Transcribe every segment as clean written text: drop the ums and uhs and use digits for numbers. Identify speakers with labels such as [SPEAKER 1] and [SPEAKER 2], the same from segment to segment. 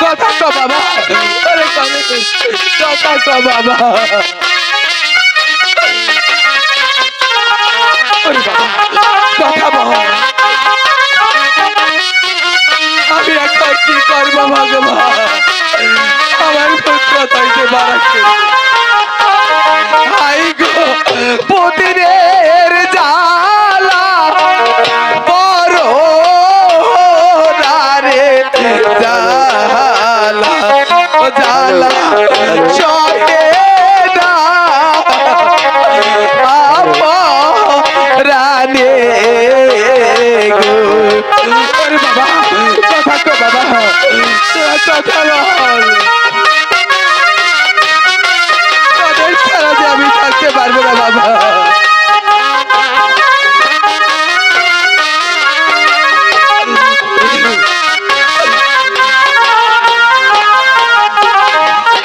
[SPEAKER 1] কথা কো বাবা, আরে কথা কো বাবা। কথা বল, আমি এখন কি করবো ভগবান? আমার পুত্র তাইতে বাড়াচ্ছে। হাই গো পুতিরের জ্বালা বড় রে জ্বালা জ্বালা চলে না রানে গো। বাবা কথা কো বাবা, কথা বল। তোদের ছাড়া যে আমি থাকতে পারবো না বাবা।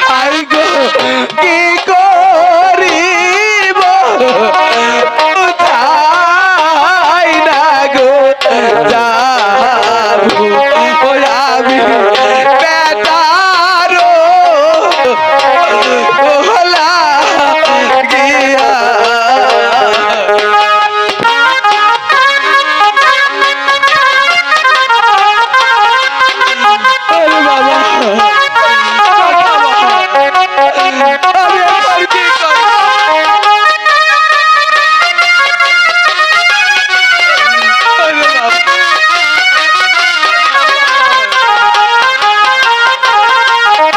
[SPEAKER 1] হাই গো কি করিব কোথায় না গো যাবো আমি বেটারো ওলা গিয়া। আরে বাবা আমি এখন কি করব? আরে বাবা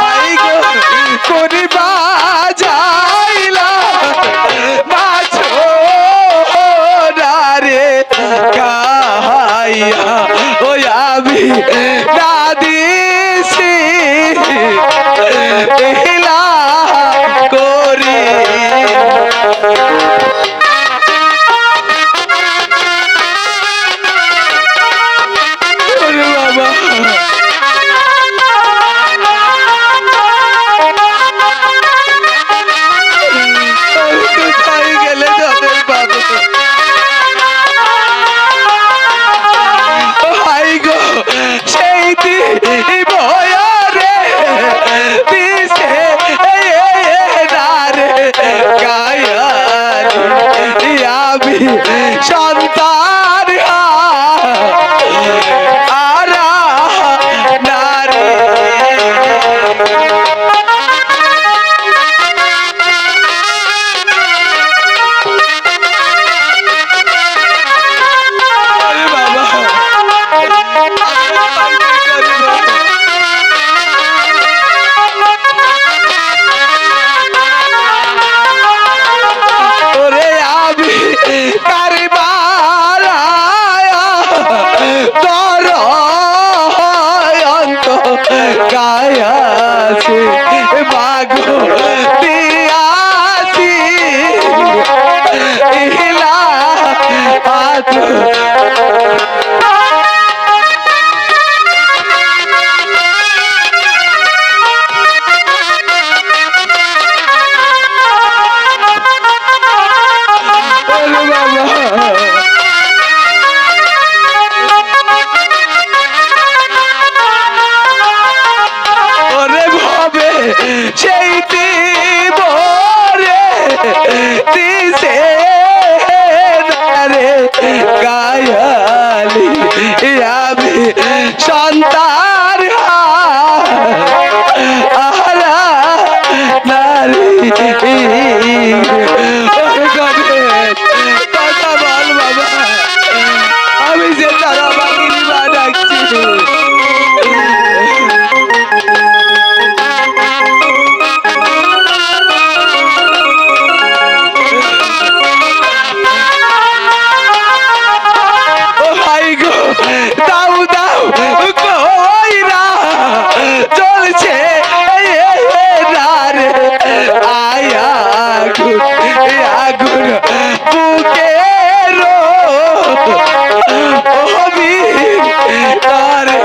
[SPEAKER 1] হাই গো কোনি বাজাইলা মাছো রে গাইয়া ওই আমি না দিছি এলা করি। বাবা কোথায় গেলে তোদের বাবা? হাই গো সেই বয়ারে দিছে রে গায়ালি আমি সন্তান আরা নারে। গায়াছি বাগো দিয়াছি ইলা আজ সেই বরে দিছে রে গায়ালি আমি সন্তান আরা নারী। কথা বল বাবা, আমি যে তারা বাকি ডাকছি। দাও দাও কইরা চলছে রে আয়া আগুন আগুন বুকে রো হবি তারে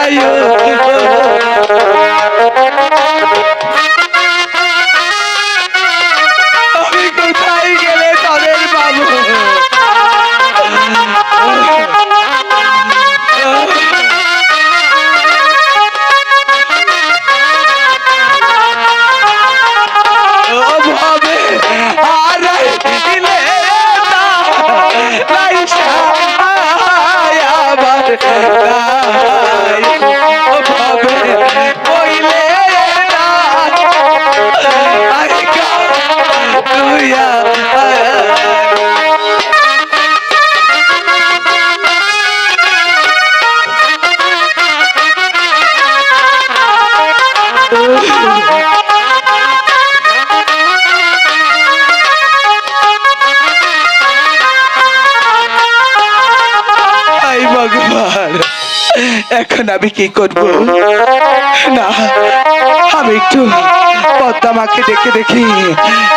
[SPEAKER 1] আয়ো আমি কোথায় গেলে তাদের বাবু ভাবে আর আবার ভাবে কইলে না ভগবান এখন আমি কি করব না আমি একটু পদ্মা মাকে দেখে দেখি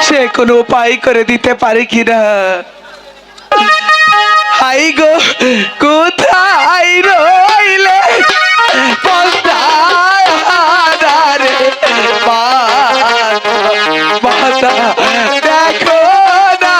[SPEAKER 1] সে কোনো উপায় করে দিতে পারে কিনা হাই গো কোথায় রইলে পদ্মা রে মাতা দেখো না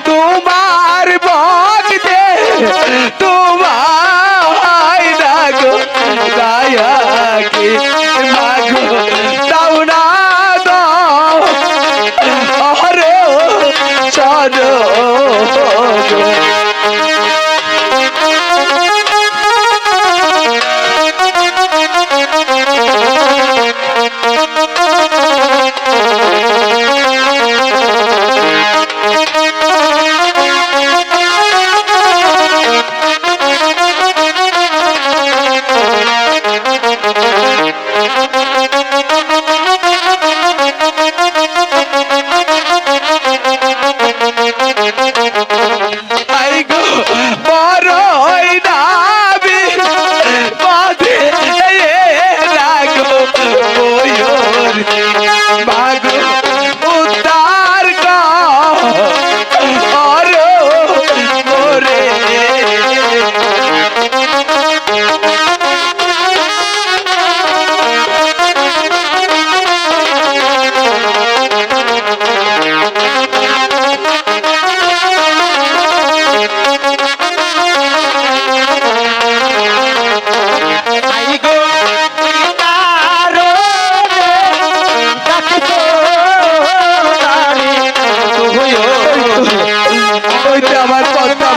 [SPEAKER 1] তোমার ভক্তে তোমায় ডাকো দয়াকে মাগো দাও না দাও আরে চলো আমার পদ্মা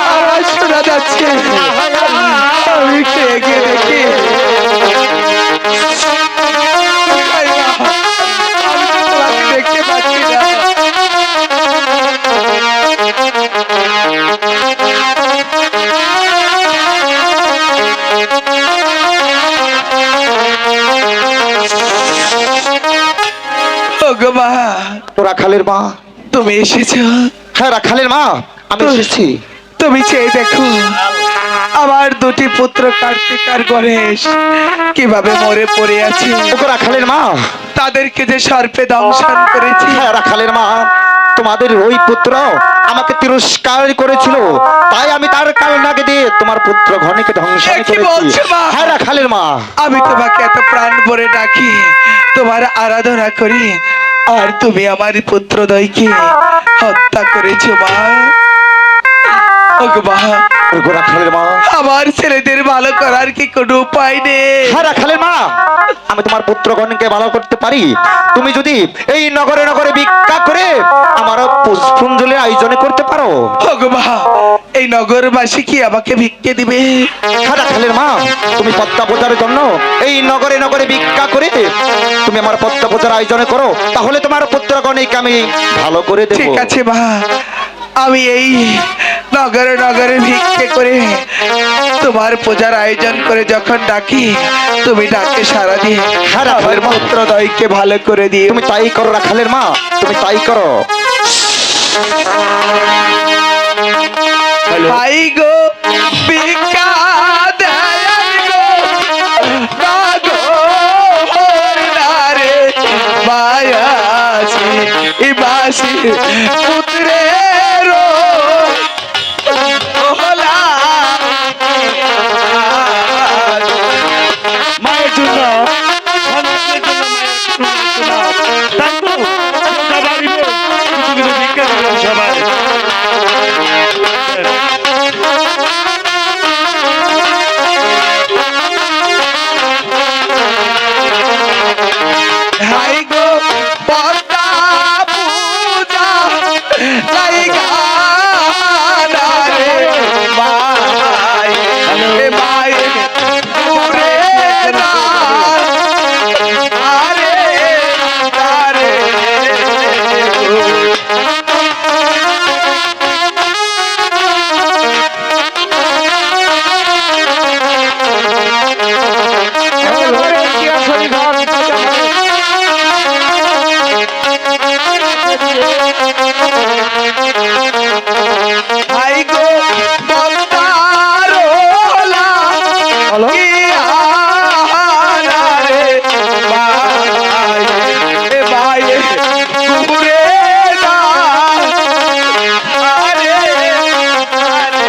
[SPEAKER 1] আওয়াজ শোনা যাচ্ছে আমি খেয়ে দেখি আমি দেখতে পাচ্ছি না মা
[SPEAKER 2] রাখালের মা
[SPEAKER 1] তুমি এসেছো
[SPEAKER 2] হ্যাঁ রাখালের মা আমি এসেছি
[SPEAKER 1] তুমি চেয়ে দেখো আমার দুটি পুত্র কার্তিক আর গণেশ কিভাবে মরে পড়ে আছে
[SPEAKER 2] রাখালের মা
[SPEAKER 1] তাদেরকে যে সর্পে দংশন করেছে
[SPEAKER 2] হ্যাঁ রাখালের মা তোমাদের ওই পুত্র আমাকে তিরস্কার করেছিল তাই আমি তার কারণে দিয়ে তোমার পুত্র ঘনিকে ধ্বংস করেছি হ্যাঁ রাখালের মা
[SPEAKER 1] আমি তোমাকে এত প্রাণ ভরে ডাকি তোমার আরাধনা করি আর তুমি আমার পুত্রদ্বয়কে হত্যা করেছো মা আমার ছেলেদের ভালো করার কি কোনো উপায় নেই
[SPEAKER 2] হ্যাঁ রাখালের মা আমি তোমার পুত্রগণকে ভালো করতে পারি তুমি যদি এই নগরে নগরে ভিক্ষা করে আমার পুষ্পাঞ্জলি আয়োজন করতে পারো
[SPEAKER 1] এই নগরবাসী কি আমাকে ভিক্ষে দিবে
[SPEAKER 2] হ্যাঁ রাখালের মা তুমি পদ্মা পূজার জন্য এই নগরে নগরে ভিক্ষা করে তুমি আমার পদ্মা পূজার আয়োজন করো তাহলে তোমার পুত্রগণকে আমি ভালো করে দেব
[SPEAKER 1] ঠিক আছে মা আমি এই নগরে নগরে ভিক্ষে করে তোমার পূজার আয়োজন করে যখন ডাকি তুমি ডাকে সারা দিয়ে
[SPEAKER 2] হ্যাঁ,
[SPEAKER 1] আমার
[SPEAKER 2] রাখালের মা।
[SPEAKER 1] পুত্রদ্বয়কে ভালো করে দিও।
[SPEAKER 2] তুমি তাই করো রাখালের মা, তুমি তাই করো।
[SPEAKER 1] ভাই গো ভিক্ষা দেন গো না গো হরিনারে বায়াসি বাসি পুত্রের ওহলা
[SPEAKER 3] মায়ের জন্য সন্তানের জন্য মায়ের করুণা শোনাও। তাই তো সোজা বাড়িবে কিছু কিছু ভিক্ষা দিলাম সবাই।
[SPEAKER 1] হাই গো পদ্মা পূজা লাইগা রে মাই এ মাই দূরে না আরে আরে হাই গো পদ্মারোলা কি আহারে মাই এ মাই দূরে না আরে আরে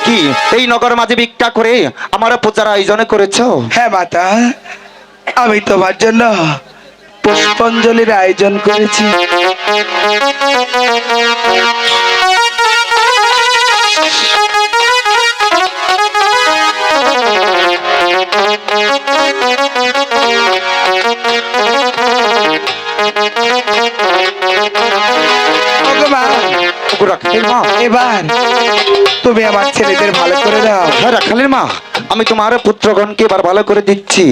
[SPEAKER 2] কি এই নগর মাঝে ভিক্ষা করে আমার পূজার আয়োজন করেছো?
[SPEAKER 1] হ্যাঁ মাতা, আমি তোমার জন্য পুষ্পাঞ্জলির আয়োজন করেছি। ভগবান,
[SPEAKER 2] ওগো রাখালের মা,
[SPEAKER 1] এবার তুমি আমার ছেলেদের ভালো করে দাও।
[SPEAKER 2] হ্যাঁ রাখালের মা, আমি তোমার পুত্রগণকে এবার ভালো করে দিচ্ছি।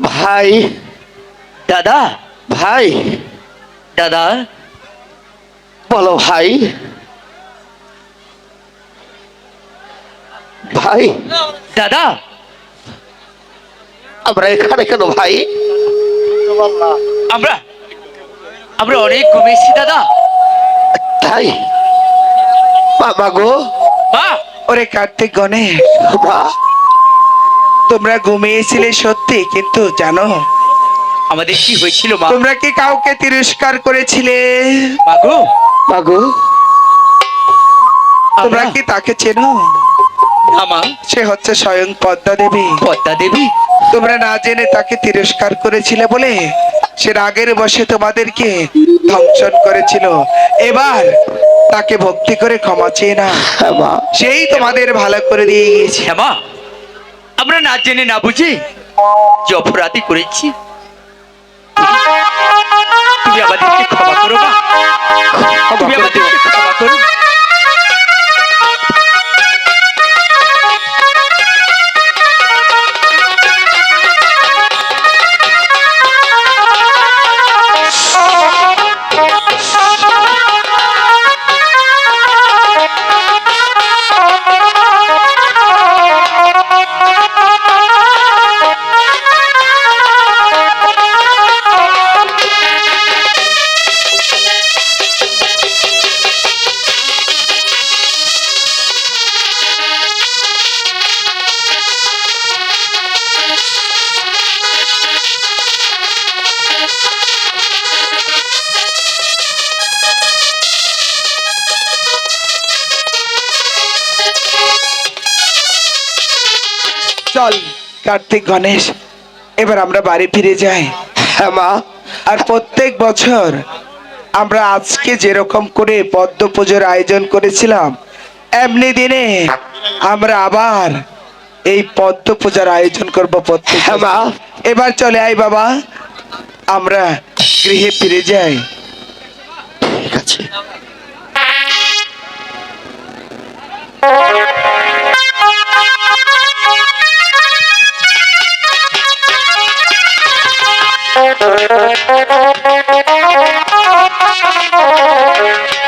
[SPEAKER 3] ভাই,
[SPEAKER 4] দাদা,
[SPEAKER 3] ভাই,
[SPEAKER 4] দাদা,
[SPEAKER 3] বলো ভাই। ভাই,
[SPEAKER 4] দাদা,
[SPEAKER 3] আমরা এখানে কেন ভাই?
[SPEAKER 4] আমরা আমরা অনেক কমেছি দাদা।
[SPEAKER 3] তাই বাবা গো,
[SPEAKER 4] মা,
[SPEAKER 1] ওরে কার্তিক গণেশ,
[SPEAKER 3] মা,
[SPEAKER 1] তোমরা ঘুমিয়েছিলে সত্যি, কিন্তু জানো
[SPEAKER 4] আমাদের কি হয়েছিল মা?
[SPEAKER 1] তোমরা কি কাউকে তিরস্কার করেছিলে?
[SPEAKER 4] মাগো,
[SPEAKER 3] মা গো,
[SPEAKER 1] তোমরা কি তাকে চেনো?
[SPEAKER 4] না মা,
[SPEAKER 1] সে হচ্ছে স্বয়ং পদ্মা দেবী।
[SPEAKER 4] পদ্মা দেবী।
[SPEAKER 1] তোমরা না জেনে তাকে তিরস্কার করেছিলে বলে সে রাগের বশে তোমাদেরকে ধ্বংসন করেছিল। এবার তাকে ভক্তি করে ক্ষমা চেয়ে না,
[SPEAKER 3] হ্যাঁ মা,
[SPEAKER 1] সেই তোমাদের ভালো করে দিয়ে গিয়েছে।
[SPEAKER 4] হ্যাঁ মা, আমরা না জেনে না বুঝে যে অপরাধী করেছি, তুমি আমাদেরকে ক্ষমা করো মা, তুমি আমাদেরকে ক্ষমা করো।
[SPEAKER 1] চল কার্তিক গণেশ, এবার আমরা বাড়ি ফিরে যাই।
[SPEAKER 3] হ্যাঁ মা,
[SPEAKER 1] আর প্রত্যেক বছর আমরা আজকে যেরকম করে পদ্ম পুজোর আয়োজন করেছিলাম, এমনি দিনে আমরা আবার এই পদ্ম পূজার আয়োজন করবো প্রত্যেক
[SPEAKER 3] হ্যাঁ মা।
[SPEAKER 1] বছর। এবার চলে আয় বাবা, আমরা গৃহে ফিরে যাই।
[SPEAKER 3] ঠিক আছে।
[SPEAKER 5] Thank you.